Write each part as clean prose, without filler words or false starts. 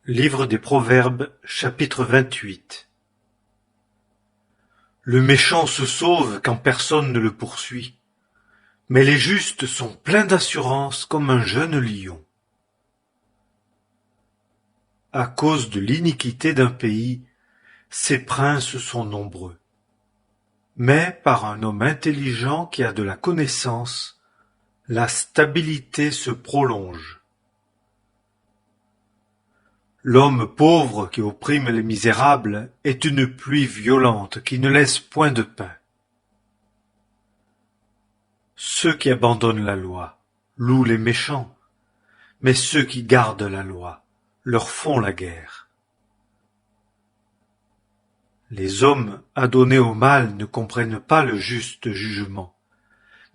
Livre des Proverbes, chapitre 28. Le méchant se sauve quand personne ne le poursuit, mais les justes sont pleins d'assurance comme un jeune lion. À cause de l'iniquité d'un pays, ses princes sont nombreux. Mais par un homme intelligent qui a de la connaissance, la stabilité se prolonge. L'homme pauvre qui opprime les misérables est une pluie violente qui ne laisse point de pain. Ceux qui abandonnent la loi louent les méchants, mais ceux qui gardent la loi leur font la guerre. Les hommes adonnés au mal ne comprennent pas le juste jugement,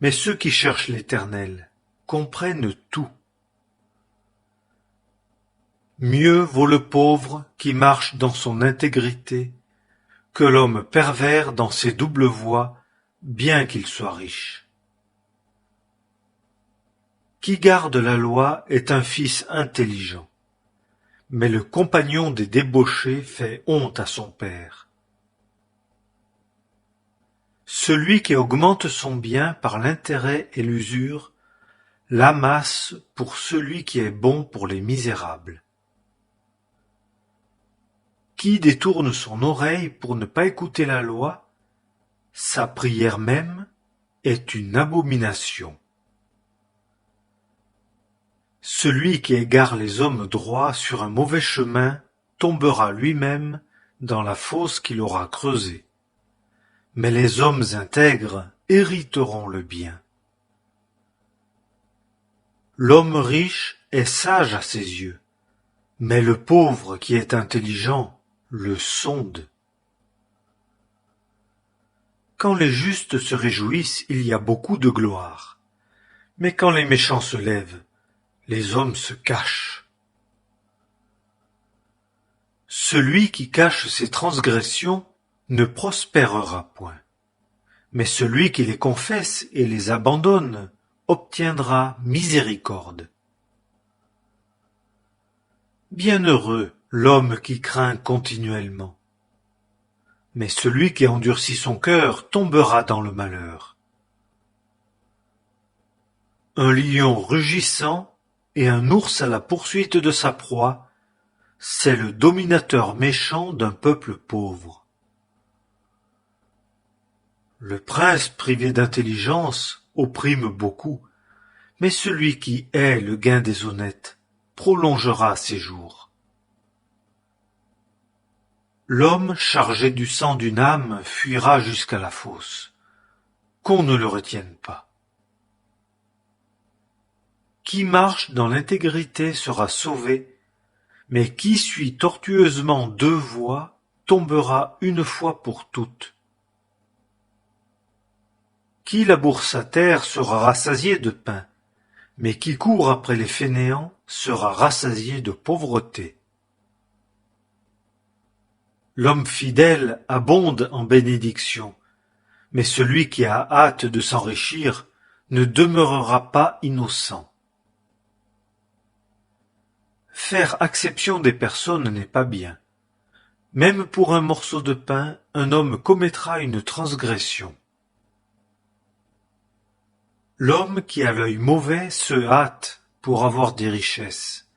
mais ceux qui cherchent l'Éternel comprennent tout. Mieux vaut le pauvre qui marche dans son intégrité que l'homme pervers dans ses doubles voies, bien qu'il soit riche. Qui garde la loi est un fils intelligent, mais le compagnon des débauchés fait honte à son père. Celui qui augmente son bien par l'intérêt et l'usure l'amasse pour celui qui est bon pour les misérables. Qui détourne son oreille pour ne pas écouter la loi, sa prière même est une abomination. Celui qui égare les hommes droits sur un mauvais chemin tombera lui-même dans la fosse qu'il aura creusée. Mais les hommes intègres hériteront le bien. L'homme riche est sage à ses yeux, mais le pauvre qui est intelligent le sonde. Quand les justes se réjouissent, il y a beaucoup de gloire. Mais quand les méchants se lèvent, les hommes se cachent. Celui qui cache ses transgressions ne prospérera point, mais celui qui les confesse et les abandonne obtiendra miséricorde. Bienheureux l'homme qui craint continuellement, mais celui qui endurcit son cœur tombera dans le malheur. Un lion rugissant et un ours à la poursuite de sa proie, c'est le dominateur méchant d'un peuple pauvre. Le prince privé d'intelligence opprime beaucoup, mais celui qui hait le gain des honnêtes prolongera ses jours. L'homme chargé du sang d'une âme fuira jusqu'à la fosse. Qu'on ne le retienne pas. Qui marche dans l'intégrité sera sauvé, mais qui suit tortueusement deux voies tombera une fois pour toutes. Qui laboure sa terre sera rassasié de pain, mais qui court après les fainéants sera rassasié de pauvreté. L'homme fidèle abonde en bénédictions, mais celui qui a hâte de s'enrichir ne demeurera pas innocent. Faire acception des personnes n'est pas bien. Même pour un morceau de pain, un homme commettra une transgression. L'homme qui a l'œil mauvais se hâte pour avoir des richesses,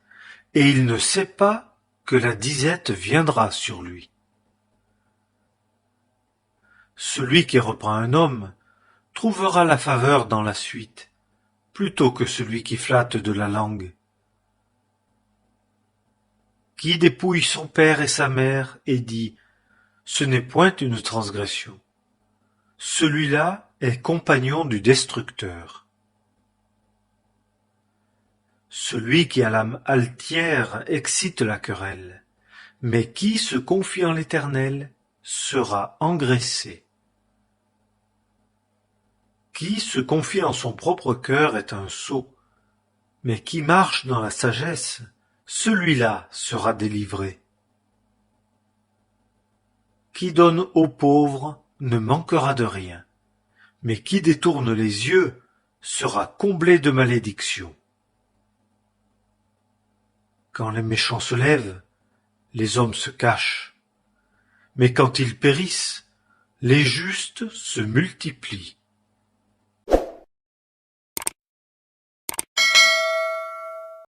et il ne sait pas que la disette viendra sur lui. Celui qui reprend un homme trouvera la faveur dans la suite, plutôt que celui qui flatte de la langue. Qui dépouille son père et sa mère et dit « Ce n'est point une transgression », celui-là est compagnon du destructeur. Celui qui a l'âme altière excite la querelle, mais qui se confie en l'Éternel sera engraissé. Qui se confie en son propre cœur est un sot, mais qui marche dans la sagesse, celui-là sera délivré. Qui donne aux pauvres ne manquera de rien, mais qui détourne les yeux sera comblé de malédictions. Quand les méchants se lèvent, les hommes se cachent. Mais quand ils périssent, les justes se multiplient.